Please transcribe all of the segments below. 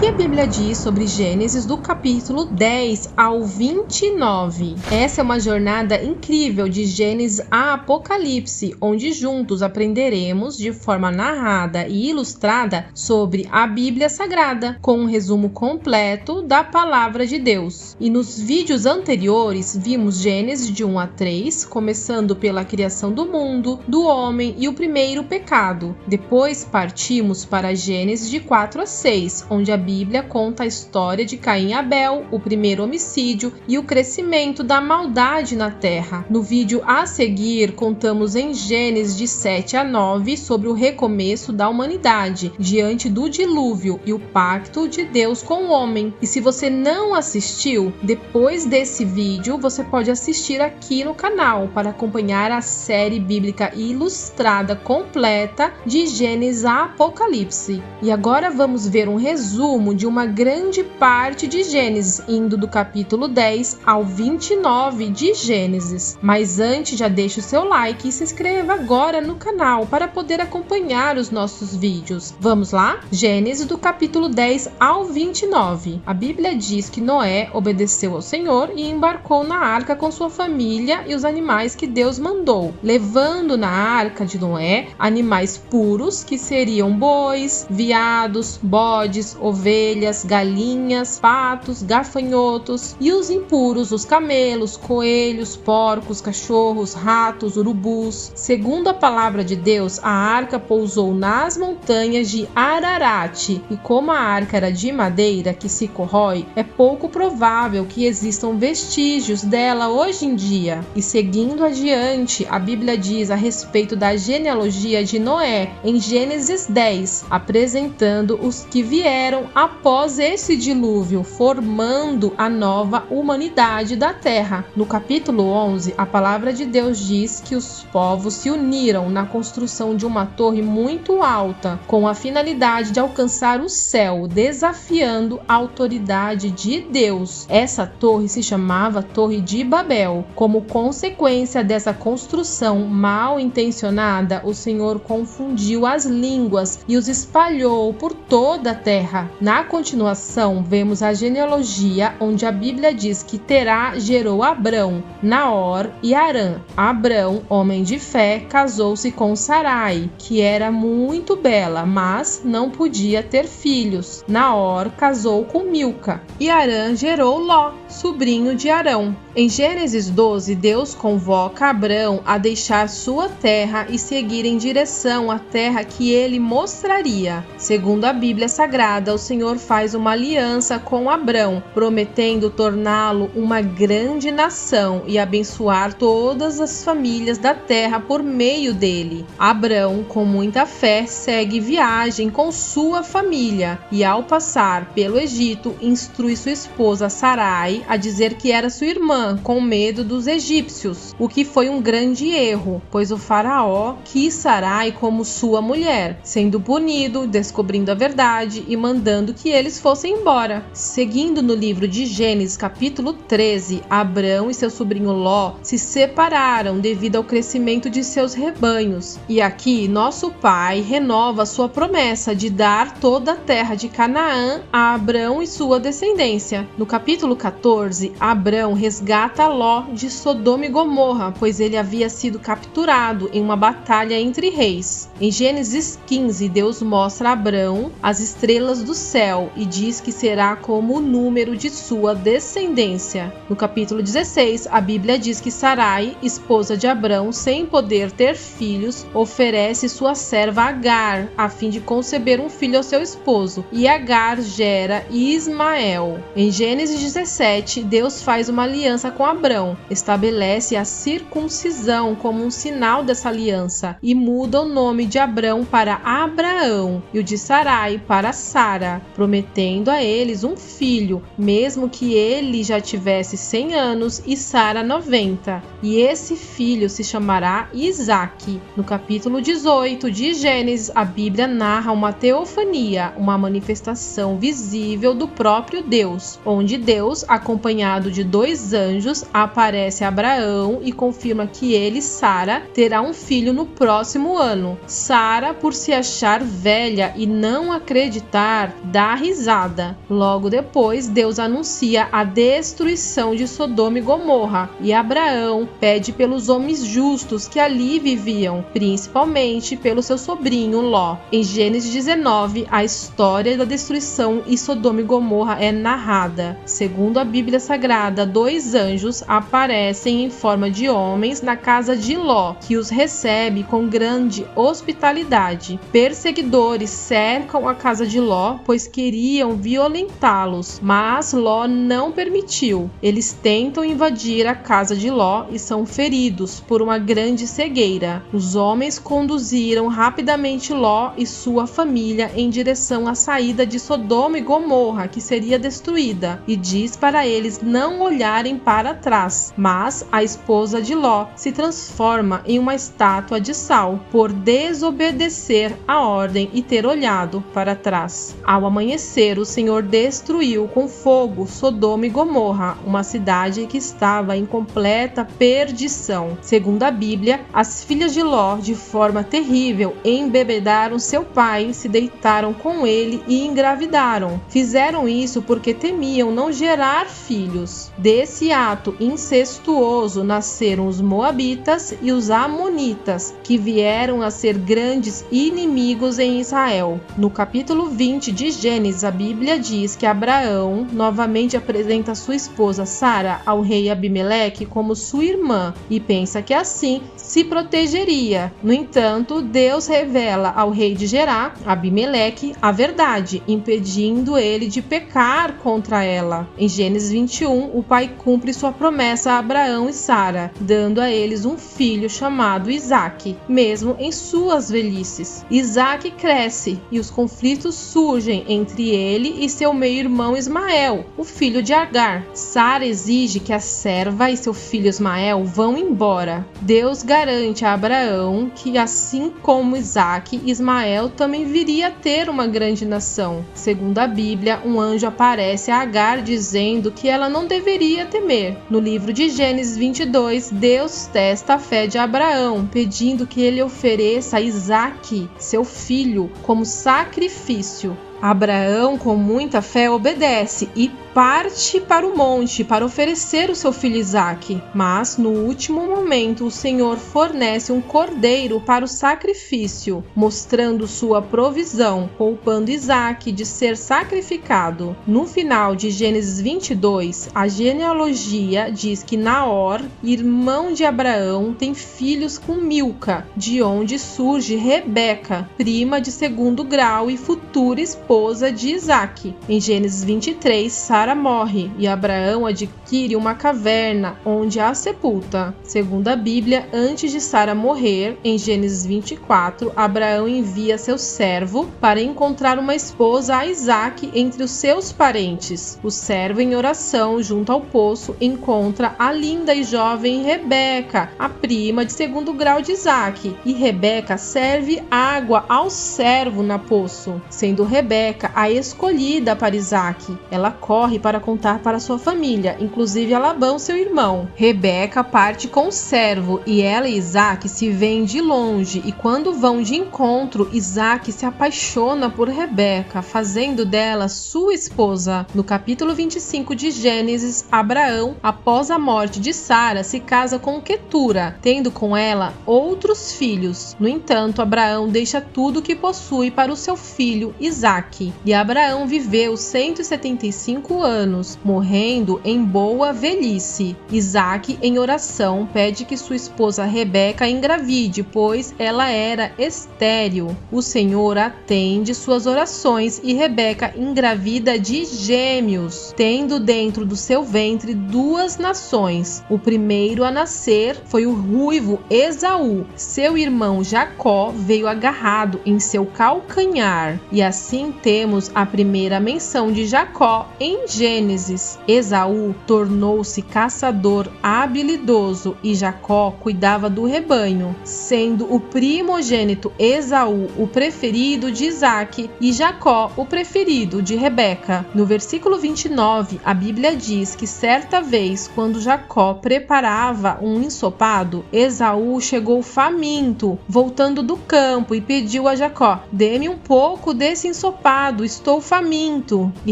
que a Bíblia diz sobre Gênesis do capítulo 10 ao 29? Essa é uma jornada incrível de Gênesis a Apocalipse, onde juntos aprenderemos de forma narrada e ilustrada sobre a Bíblia Sagrada, com um resumo completo da Palavra de Deus. E nos vídeos anteriores vimos Gênesis de 1 a 3, começando pela criação do mundo, do homem e o primeiro pecado. Depois partimos para Gênesis de 4 a 6, onde a Bíblia conta a história de Caim e Abel, o primeiro homicídio e o crescimento da maldade na terra. No vídeo a seguir, contamos em Gênesis de 7 a 9 sobre o recomeço da humanidade diante do dilúvio e o pacto de Deus com o homem. E se você não assistiu, depois desse vídeo você pode assistir aqui no canal para acompanhar a série bíblica ilustrada completa de Gênesis a Apocalipse. E agora vamos ver um resumo de uma grande parte de Gênesis, indo do capítulo 10 ao 29 de Gênesis. Mas antes, já deixa o seu like e se inscreva agora no canal para poder acompanhar os nossos vídeos. Vamos lá? Gênesis do capítulo 10 ao 29. A Bíblia diz que Noé obedeceu ao Senhor e embarcou na arca com sua família e os animais que Deus mandou, levando na arca de Noé animais puros, que seriam bois, veados, bodes, ovelhas, galinhas, patos, gafanhotos, e os impuros, os camelos, coelhos, porcos, cachorros, ratos, urubus. Segundo a palavra de Deus, a arca pousou nas montanhas de Ararat, e como a arca era de madeira que se corrói, é pouco provável que existam vestígios dela hoje em dia. E seguindo adiante, a Bíblia diz a respeito da genealogia de Noé em Gênesis 10, apresentando os que vieram após esse dilúvio, formando a nova humanidade da terra. No capítulo 11, a palavra de Deus diz que os povos se uniram na construção de uma torre muito alta, com a finalidade de alcançar o céu, desafiando a autoridade de Deus. Essa torre se chamava Torre de Babel. Como consequência dessa construção mal intencionada, o Senhor confundiu as línguas e os espalhou por toda a terra. Na continuação, vemos a genealogia, onde a Bíblia diz que Terá gerou Abrão, Naor e Harã. Abrão, homem de fé, casou-se com Sarai, que era muito bela, mas não podia ter filhos. Naor casou com Milca, e Harã gerou Ló, sobrinho de Arão. Em Gênesis 12, Deus convoca Abrão a deixar sua terra e seguir em direção à terra que ele mostraria. Segundo a Bíblia Sagrada, o Senhor faz uma aliança com Abrão, prometendo torná-lo uma grande nação e abençoar todas as famílias da terra por meio dele. Abrão, com muita fé, segue viagem com sua família e, ao passar pelo Egito, instrui sua esposa Sarai a dizer que era sua irmã, com medo dos egípcios, o que foi um grande erro, pois o faraó quis Sarai como sua mulher, sendo punido, descobrindo a verdade e mandando que eles fossem embora. Seguindo no livro de Gênesis capítulo 13, Abrão e seu sobrinho Ló se separaram devido ao crescimento de seus rebanhos. E aqui nosso pai renova sua promessa de dar toda a terra de Canaã a Abrão e sua descendência. No capítulo 14, Abrão resgata Ló de Sodoma e Gomorra, pois ele havia sido capturado em uma batalha entre reis. Em Gênesis 15, Deus mostra a Abrão as estrelas do céu e diz que será como o número de sua descendência. No capítulo 16, a Bíblia diz que Sarai, esposa de Abrão, sem poder ter filhos, oferece sua serva Agar, a fim de conceber um filho ao seu esposo, e Agar gera Ismael. Em Gênesis 17, Deus faz uma aliança com Abrão, estabelece a circuncisão como um sinal dessa aliança e muda o nome de Abrão para Abraão e o de Sarai para Sara, prometendo a eles um filho, mesmo que ele já tivesse 100 anos e Sara 90. E esse filho se chamará Isaque. No capítulo 18 de Gênesis, a Bíblia narra uma teofania, uma manifestação visível do próprio Deus, onde Deus, acompanhado de 2 anjos, anjos aparece a Abraão e confirma que ele e Sara terá um filho no próximo ano. Sara, por se achar velha e não acreditar, dá risada. Logo depois, Deus anuncia a destruição de Sodoma e Gomorra, e Abraão pede pelos homens justos que ali viviam, principalmente pelo seu sobrinho Ló. Em Gênesis 19, a história da destruição em Sodoma e Gomorra é narrada. Segundo a Bíblia Sagrada, 2 anjos aparecem em forma de homens na casa de Ló, que os recebe com grande hospitalidade. Perseguidores cercam a casa de Ló, pois queriam violentá-los, mas Ló não permitiu. Eles tentam invadir a casa de Ló e são feridos por uma grande cegueira. Os homens conduziram rapidamente Ló e sua família em direção à saída de Sodoma e Gomorra, que seria destruída, e diz para eles não olharem para trás. Mas a esposa de Ló se transforma em uma estátua de sal por desobedecer a ordem e ter olhado para trás. Ao amanhecer, o Senhor destruiu com fogo Sodoma e Gomorra, uma cidade que estava em completa perdição. Segundo a Bíblia, as filhas de Ló, de forma terrível, embebedaram seu pai, se deitaram com ele e engravidaram. Fizeram isso porque temiam não gerar filhos. Desse ato incestuoso nasceram os Moabitas e os Amonitas, que vieram a ser grandes inimigos em Israel. No capítulo 20 de Gênesis, a Bíblia diz que Abraão novamente apresenta sua esposa Sara ao rei Abimeleque como sua irmã e pensa que assim se protegeria. No entanto, Deus revela ao rei de Gerá, Abimeleque, a verdade, impedindo ele de pecar contra ela. Em Gênesis 21, o pai cumpre sua promessa a Abraão e Sara, dando a eles um filho chamado Isaque, mesmo em suas velhices. Isaque cresce e os conflitos surgem entre ele e seu meio-irmão Ismael, o filho de Agar. Sara exige que a serva e seu filho Ismael vão embora. Deus garante a Abraão que, assim como Isaque, Ismael também viria a ter uma grande nação. Segundo a Bíblia, um anjo aparece a Agar dizendo que ela não deveria temer. No livro de Gênesis 22, Deus testa a fé de Abraão, pedindo que ele ofereça a Isaque, seu filho, como sacrifício. Abraão, com muita fé, obedece e parte para o monte para oferecer o seu filho Isaque. Mas, no último momento, o Senhor fornece um cordeiro para o sacrifício, mostrando sua provisão, poupando Isaque de ser sacrificado. No final de Gênesis 22, a genealogia diz que Naor, irmão de Abraão, tem filhos com Milca, de onde surge Rebeca, prima de segundo grau e futura esposa de Isaque. Em Gênesis 23, Sara morre e Abraão adquire uma caverna onde a sepulta. Segundo a Bíblia, antes de Sara morrer, em Gênesis 24, Abraão envia seu servo para encontrar uma esposa a Isaque entre os seus parentes. O servo, em oração junto ao poço, encontra a linda e jovem Rebeca, a prima de segundo grau de Isaque, e Rebeca serve água ao servo no poço, sendo Rebeca a escolhida para Isaque. Ela corre para contar para sua família, inclusive a Labão, seu irmão. Rebeca parte com o servo e ela e Isaque se veem de longe, e quando vão de encontro, Isaque se apaixona por Rebeca, fazendo dela sua esposa. No capítulo 25 de Gênesis, Abraão, após a morte de Sara, se casa com Quetura, tendo com ela outros filhos. No entanto, Abraão deixa tudo o que possui para o seu filho Isaque. E Abraão viveu 175 anos, morrendo em boa velhice. Isaque, em oração, pede que sua esposa Rebeca engravide, pois ela era estéril. O Senhor atende suas orações e Rebeca engravida de gêmeos, tendo dentro do seu ventre 2 nações. O primeiro a nascer foi o ruivo Esaú. Seu irmão Jacó veio agarrado em seu calcanhar. E assim temos a primeira menção de Jacó em Gênesis, Esaú tornou-se caçador habilidoso e Jacó cuidava do rebanho, sendo o primogênito Esaú o preferido de Isaque e Jacó o preferido de Rebeca. No versículo 29, a Bíblia diz que certa vez, quando Jacó preparava um ensopado, Esaú chegou faminto, voltando do campo, e pediu a Jacó: "Dê-me um pouco desse ensopado, estou faminto." E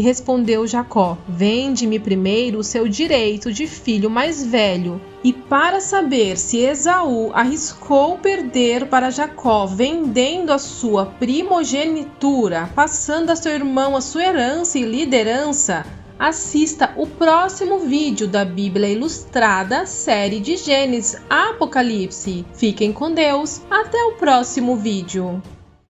respondeu Jacó: "Vende-me primeiro o seu direito de filho mais velho." E para saber se Esaú arriscou perder para Jacó vendendo a sua primogenitura, passando a seu irmão a sua herança e liderança, assista o próximo vídeo da Bíblia Ilustrada, série de Gênesis a Apocalipse. Fiquem com Deus, até o próximo vídeo.